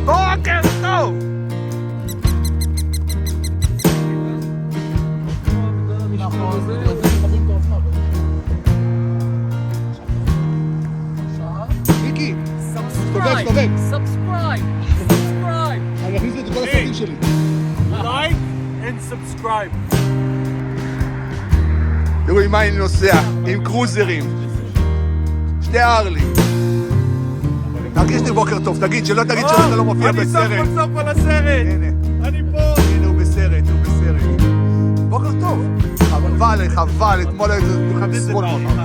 בוקר טוב! מיקי, סובב. Subscribe. אני אכניס את כל הסרטים שלי. Like and subscribe. תראו עם מה אני נוסע, עם קרוזרים. שתי ארלי. תרגיש לי בוקר טוב, תגיד, שלא תגיד שאתה לא מופיע בסרט. אני סוף על הסרט. הנה. אני פה. הנה הוא בסרט. בוקר טוב. חבל, אתמול הייתי שמאל ממך.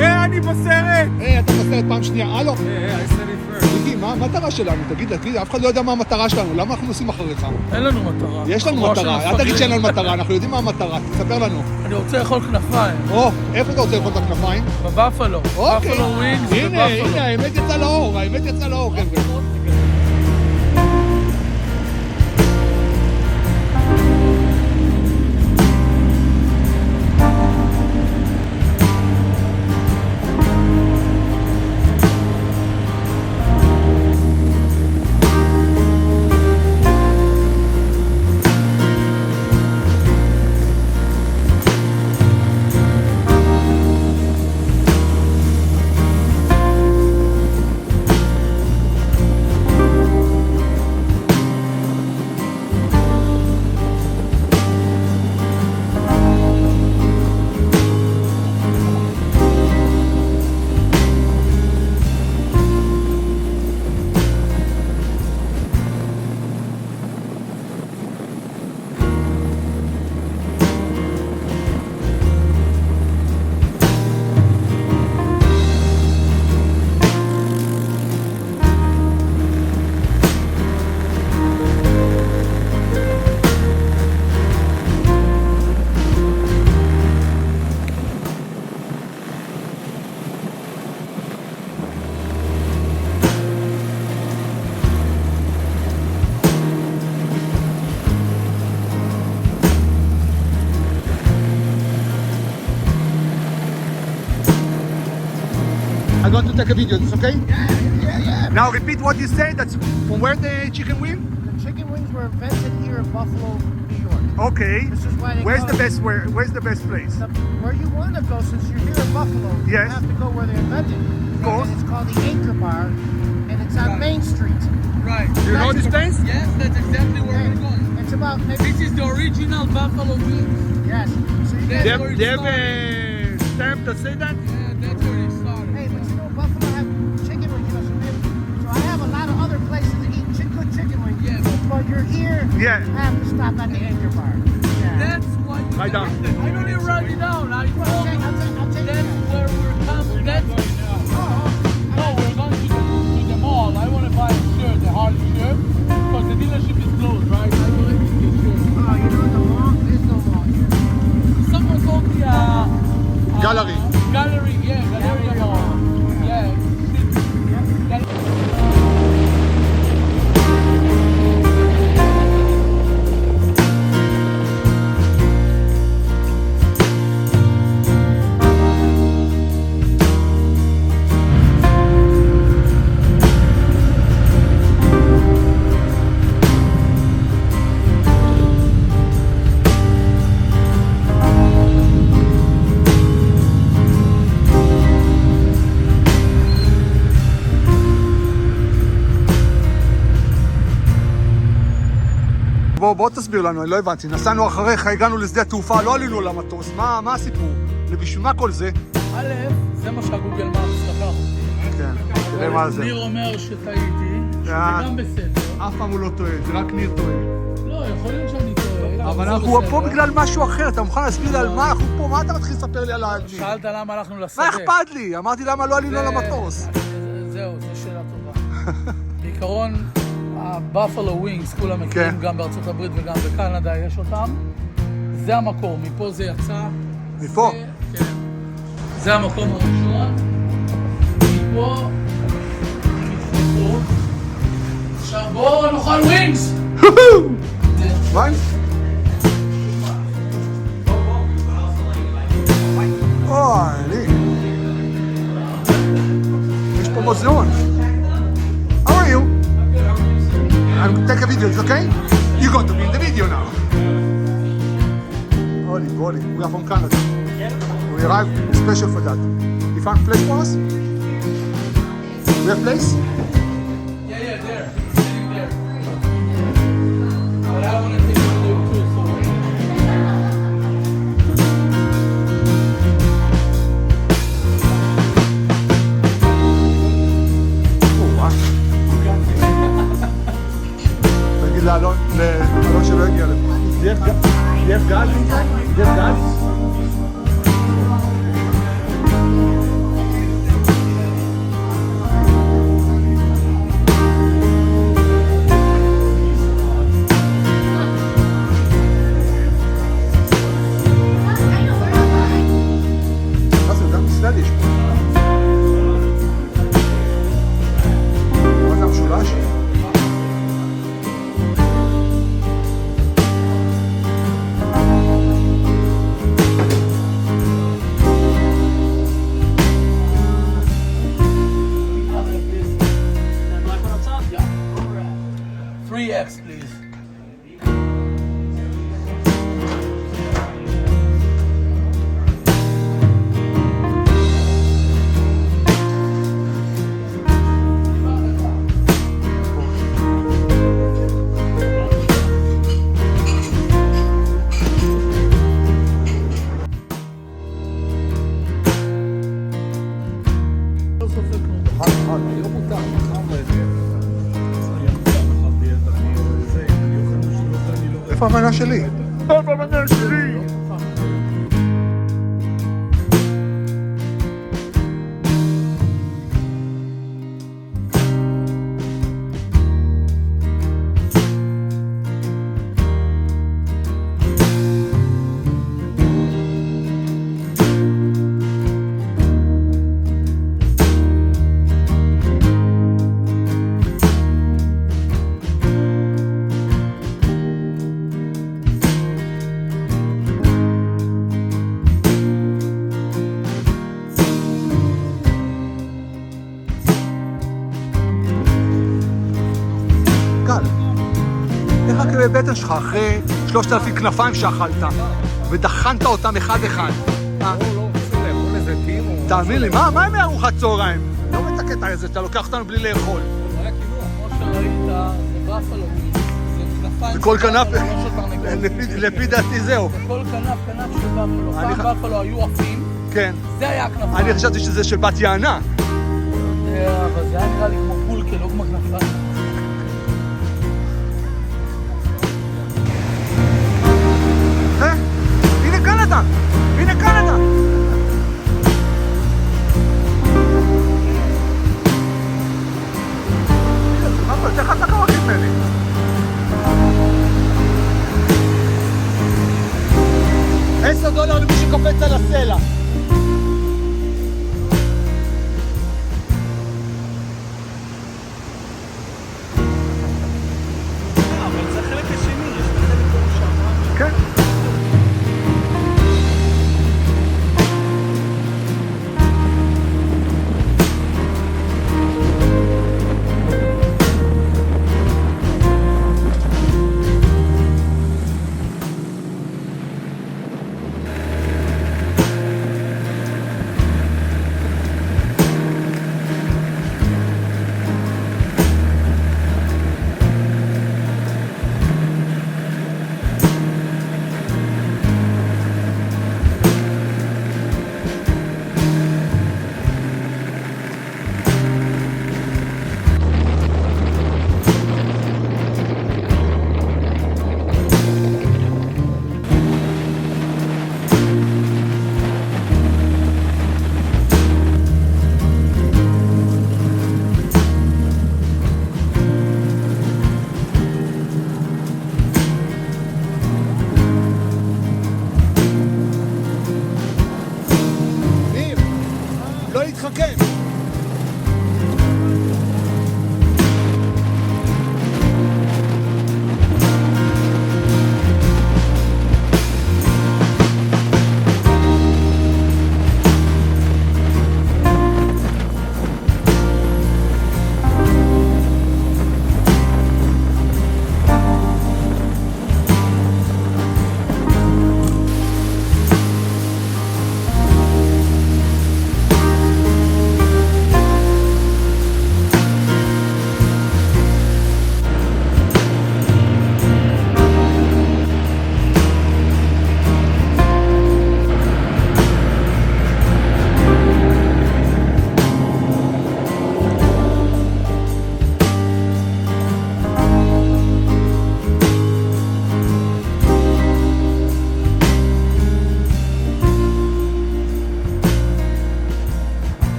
אני בסרט. אתה בסרט פעם שנייה, הלו. I said it first. מיקי, מה המטרה שלנו? תגיד, אף אחד לא יודע מה המטרה שלנו, למה אנחנו נוסעים אחריך? אין לנו מטרה. יש לנו מטרה, אל תגיד שאין לנו מטרה, אנחנו יודעים מה המטרה, תספר לנו. אני רוצה לאכול כנפיים. איפה אתה רוצה לאכול את הכנפיים? בבאפלו. באפלו ווינגס הנה, בבאפלו. האמת יצא לאור, חבר'ה. I'm going to take a video, is this okay? Yeah. Now repeat what you said, that's from where the chicken wing? The chicken wings were invented here in Buffalo, New York. Okay. This is why they Where's call the best where's the best place? Where you want to go, since you're here in Buffalo, Yes. you have to go where they invented it. Of course. And it's called the Anchor Bar, and it's on Main Street. Right. Do you know this place? Yes, that's exactly where we're going. It's about maybe... This is the original Buffalo wings. Yes. So you That's guys... where it They have started. a stamp that say that? Yeah, that's where it started. Hey, but you know Buffalo have chicken wings, you know, so I have a lot of other places to eat good chicken wings. Yes. But you're here, Yeah. you have to stop at the Anchor Bar. Yeah. That's what you Write down. I don't even write it down. I told I'll you take that's where we're coming. That's no, we're going to the mall. I want to buy a shirt, a Harley shirt, because the dealership is closed, right? I want to get this shirt. Oh, you know the mall? There's no mall here. Someone told me Gallery. Gallery, yeah, Galleria Mall. Yeah. בוא תסביר לנו, אני לא הבנתי. נסענו אחריך, הגענו לשדה התעופה, לא עלינו למטוס. מה הסיפור? בשביל מה כל זה? א', זה מה שהגוגל מרקס לקח אותי. כן, תראה מה זה. ניר אומר שטעיתי, שזה גם בסדר. אף פעם הוא לא טועה, זה רק ניר טועה. לא, יכול להיות שאני טועה. אבל זה אנחנו בסדר. פה בגלל משהו אחר, אתה מוכן להסביר לי על מה אנחנו פה? מה אתה מתחיל לספר לי על האדמי? שאלת למה הלכנו לשדה. מה אכפת לי? אמרתי למה לא עלינו למטוס. זהו, זו שאלה טובה. בעיקרון, הבאפלו ווינגס, כולם מכירים, כן. גם בארצות הברית וגם בקנדה יש אותם. זה המקור, מפה זה יצא. מפה? כן. זה המקום הראשון. מפה, נפתחו. עכשיו בואו נאכל ווינגס! מה? אוי, לי. יש פה במוזיאון. How are you? I'm take a video, it's okay? You're going to be in the video now. Holy, we are from Canada. We arrived special for that. You found place for us? We have place? Yeah, there. Sitting there. But I want to take a look too, so... תגיד לאלון שלא הגיע לפה. יש גל? יש גל? מה זה? גם ישראל יש פה. מה זה המשולש? X, please. איפה המנה שלי? איפה המנה שלי? איך הכאבי בטן שלך אחרי 3,000 כנפיים שאכלת ודחנת אותם אחד-אחד? תאמין לי, מה עם ארוחת צהריים? לא מת הקטע הזה, אתה לוקח אותנו בלי לאכול. זה היה כאילו, כמו שראית, זה בפלו, זה כנפיים... וכל כנף, לפי דעתי זהו. וכל כנף של בפלו, פעם בפלו היו עפים, כן. זה היה הכנפיים. אני חשבתי שזה של בת יענה.